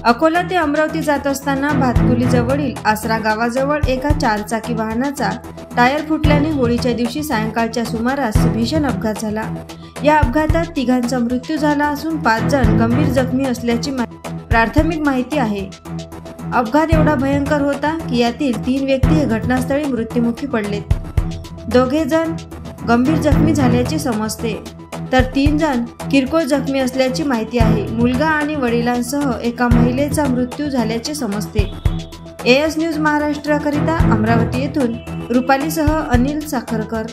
अकोला ते अमरावती जात असताना भातकुलीजवळील आसरा गावाजवळ एका चारचाकी वाहनाचा टायर फुटल्याने होळीच्या दिवशी सायंकाळच्या सुमारास भीषण अपघात झाला। या अपघातात तिघांचा मृत्यू झाला असून 5 जण गंभीर जखमी असल्याची प्राथमिक माहिती आहे। अपघात एवढा भयंकर होता की यातील 3 व्यक्ती हे घटनास्थळी मृत्युमुखी पडलेत। 2 जण गंभीर जखमी झाल्याचे समजते, तर 3 जण किरकोळ जखमी असल्याची माहिती आहे। मुलगा आणि वडिलांसह एका महिलेचा मृत्यू झाल्याचे समजते। एएस न्यूज महाराष्ट्राकरिता अमरावती येथून रुपालीसह अनिल साखरकर।